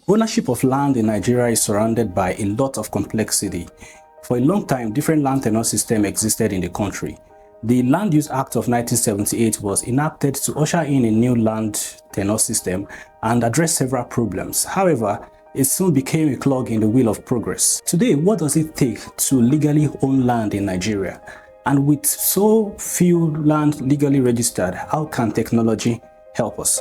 Ownership of land in Nigeria is surrounded by a lot of complexity. For a long time, different land tenure systems existed in the country. The Land Use Act of 1978 was enacted to usher in a new land tenure system and address several problems. However, it soon became a clog in the wheel of progress. Today, what does it take to legally own land in Nigeria? And with so few land legally registered, how can technology help us?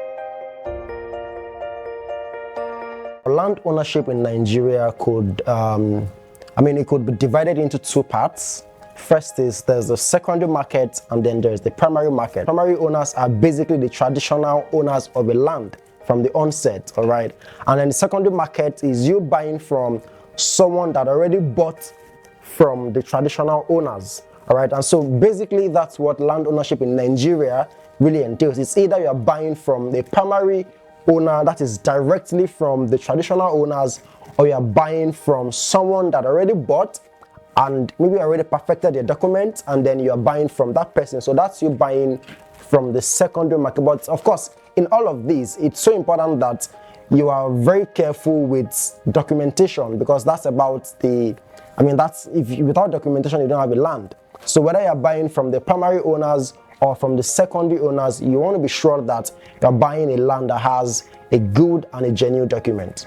Land ownership in Nigeria could, it could be divided into two parts. First is there's the secondary market and then there's the primary market. Primary owners are basically the traditional owners of a land from the onset, all right? And then the secondary market is you buying from someone that already bought from the traditional owners, all right? And so basically that's what land ownership in Nigeria really entails. It's either you're buying from the primary owner that is directly from the traditional owners, or you're buying from someone that already bought and maybe already perfected their documents, and then you're buying from that person. So that's you buying from the secondary market. But of course, in all of these, it's so important that you are very careful with documentation, because that's about that's without documentation, you don't have a land. So whether you're buying from the primary owners or from the secondary owners, you want to be sure that you're buying a land that has a good and a genuine document.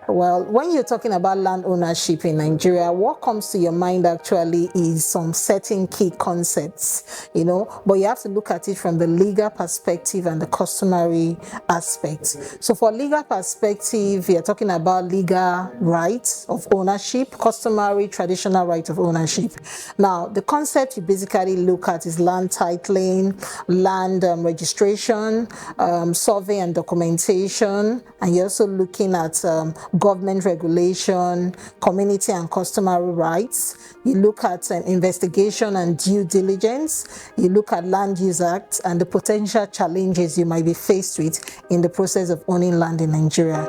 Well, when you're talking about land ownership in Nigeria, what comes to your mind actually is some certain key concepts, but you have to look at it from the legal perspective and the customary aspect. So for legal perspective, you're talking about legal rights of ownership, customary traditional right of ownership. Now, the concept you basically look at is land titling, land registration, survey and documentation, and you're also looking at government regulation, community and customary rights. You look at investigation and due diligence. You look at Land Use Act and the potential challenges you might be faced with in the process of owning land in Nigeria.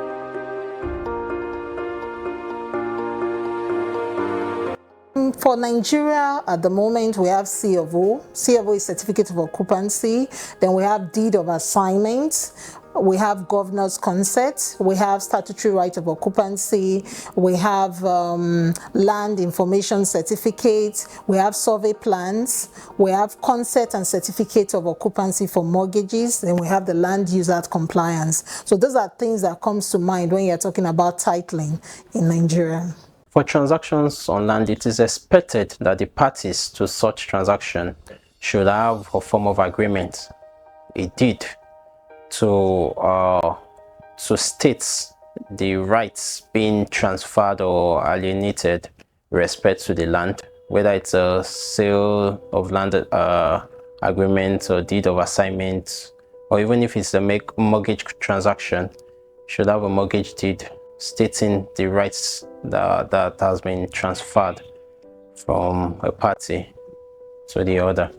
For Nigeria, at the moment, we have C of O. C of O is Certificate of Occupancy. Then we have Deed of Assignment. We have governor's consent, we have statutory right of occupancy, we have land information certificate, we have survey plans, we have consent and certificate of occupancy for mortgages, and we have the Land Use Act compliance. So those are things that comes to mind when you're talking about titling in Nigeria. For transactions on land, it is expected that the parties to such transaction should have a form of agreement, a deed, to state the rights being transferred or alienated with respect to the land, whether it's a sale of land agreement or deed of assignment, or even if it's a mortgage transaction, should have a mortgage deed stating the rights that has been transferred from a party to the other.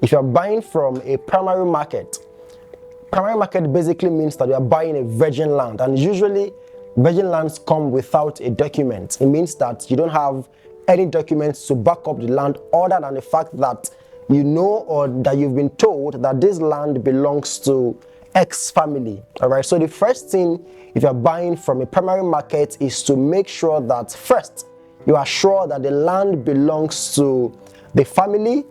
If you're buying from a primary market basically means that you are buying a virgin land, and usually virgin lands come without a document. It means that you don't have any documents to back up the land other than the fact that you know or that you've been told that this land belongs to X family. All right, so the first thing if you're buying from a primary market is to make sure that first you are sure that the land belongs to the family,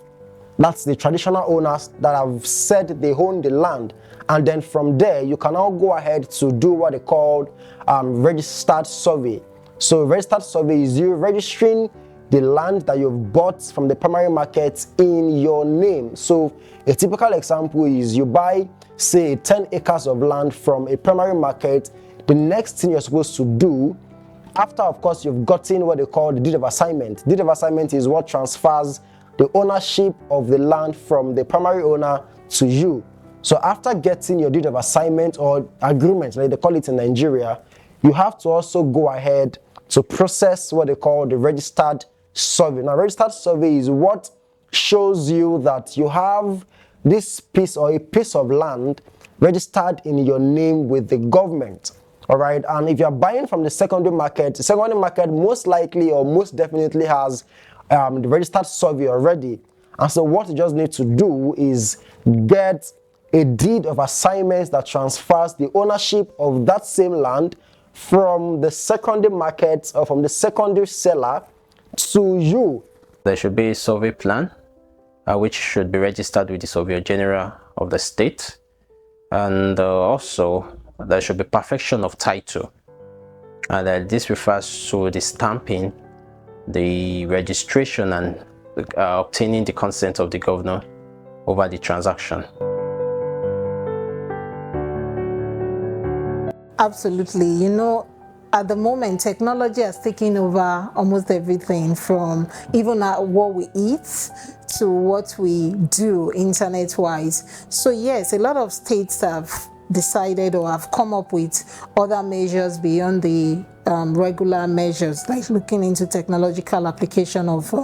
that's the traditional owners that have said they own the land. And then from there, you can now go ahead to do what they call registered survey. So registered survey is you registering the land that you've bought from the primary market in your name. So a typical example is you buy, say, 10 acres of land from a primary market. The next thing you're supposed to do, after, of course, you've gotten what they call the deed of assignment. Deed of assignment is what transfers the ownership of the land from the primary owner to you. So after getting your deed of assignment or agreement, like they call it in Nigeria, you have to also go ahead to process what they call the registered survey. Now, registered survey is what shows you that you have this piece or a piece of land registered in your name with the government. All right, and if you're buying from the secondary market most likely or most definitely has the registered survey already. And so what you just need to do is get a deed of assignment that transfers the ownership of that same land from the secondary market or from the secondary seller to you. There should be a survey plan, which should be registered with the Surveyor General of the state. And also, there should be perfection of title. And this refers to the stamping, the registration, and obtaining the consent of the governor over the transaction. Absolutely. You know, at the moment, technology has taken over almost everything, from even what we eat to what we do internet-wise. So yes, a lot of states have decided or have come up with other measures beyond the regular measures, like looking into technological application of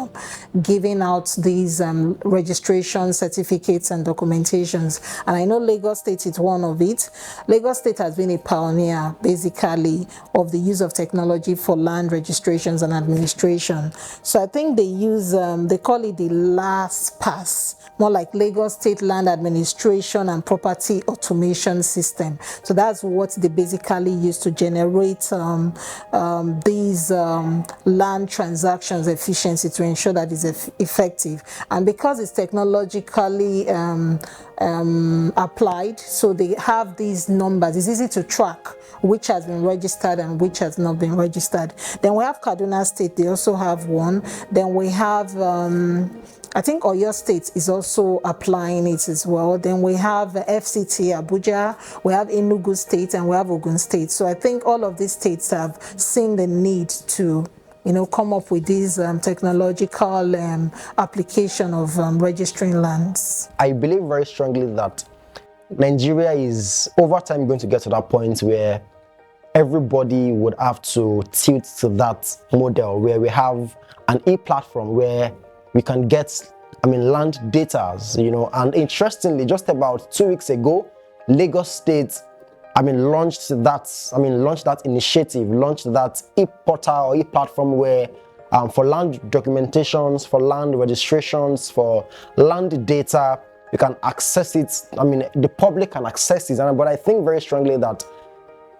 giving out these registration certificates and documentations. And I know Lagos State is one of it. Lagos State has been a pioneer, basically, of the use of technology for land registrations and administration. So I think they use, they call it the last pass, more like Lagos State Land Administration and Property Automation System. So that's what they basically use to generate these land transactions efficiency, to ensure that it's effective. And because it's technologically applied, so they have these numbers. It's easy to track which has been registered and which has not been registered. Then we have Kaduna State, they also have one. Then we have I think Oyo State is also applying it as well. Then we have FCT Abuja, we have Enugu State, and we have Ogun State. So I think all of these states have seen the need to, you know, come up with these technological application of registering lands. I believe very strongly that Nigeria is over time going to get to that point where everybody would have to tilt to that model, where we have an e-platform where we can get, land data, you know. And interestingly, just about 2 weeks ago, Lagos State, launched that initiative, launched that e-portal or e-platform where for land documentations, for land registrations, for land data, you can access it. The public can access it. But I think very strongly that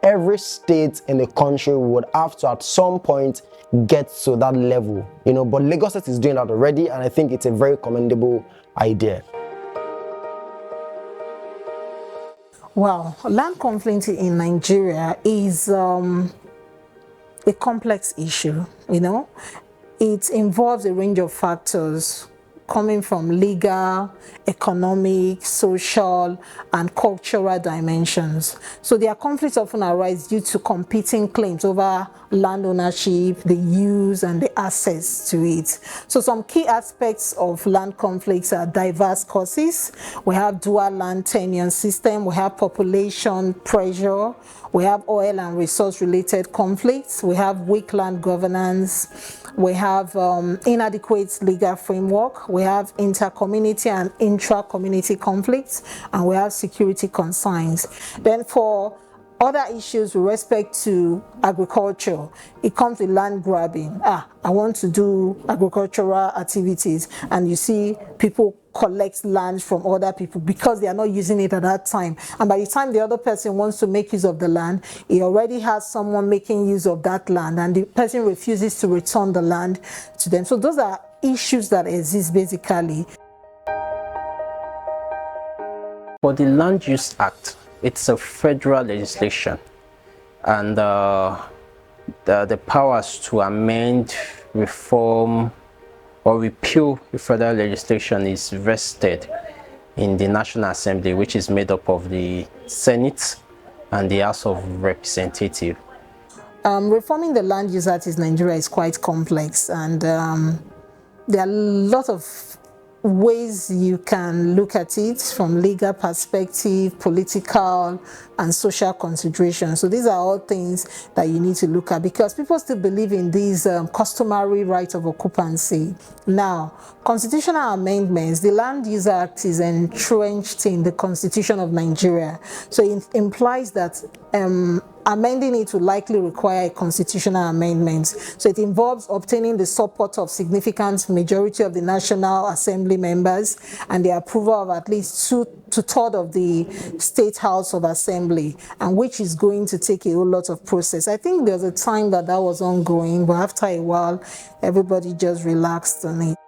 every state in the country would have to at some point get to that level, you know. But Lagos State is doing that already, and I think it's a very commendable idea. Wow, land conflict in Nigeria is a complex issue, you know. It involves a range of factors coming from legal, economic, social, and cultural dimensions. So their conflicts often arise due to competing claims over land ownership, the use, and the access to it. So some key aspects of land conflicts are diverse causes. We have dual land tenure system, we have population pressure, we have oil and resource related conflicts, we have weak land governance, we have inadequate legal framework, we have inter-community and intra-community conflicts, and we have security concerns. Then for other issues with respect to agriculture, it comes with land grabbing. I want to do agricultural activities, and you see people collect land from other people because they are not using it at that time. And by the time the other person wants to make use of the land, he already has someone making use of that land, and the person refuses to return the land to them. So those are issues that exist basically. For the Land Use Act, it's a federal legislation, and the powers to amend, reform, or repeal the federal legislation is vested in the National Assembly, which is made up of the Senate and the House of Representatives. Reforming the Land Use Act in Nigeria is quite complex, and there are a lot of ways you can look at it from legal perspective, political and social considerations. So these are all things that you need to look at, because people still believe in these customary right of occupancy. Now, constitutional amendments, the Land Use Act is entrenched in the Constitution of Nigeria. So it implies that amending it will likely require a constitutional amendment. So it involves obtaining the support of significant majority of the National Assembly members and the approval of at least two-thirds of the State House of Assembly, and which is going to take a whole lot of process. I think there was a time that was ongoing, but after a while, everybody just relaxed on it.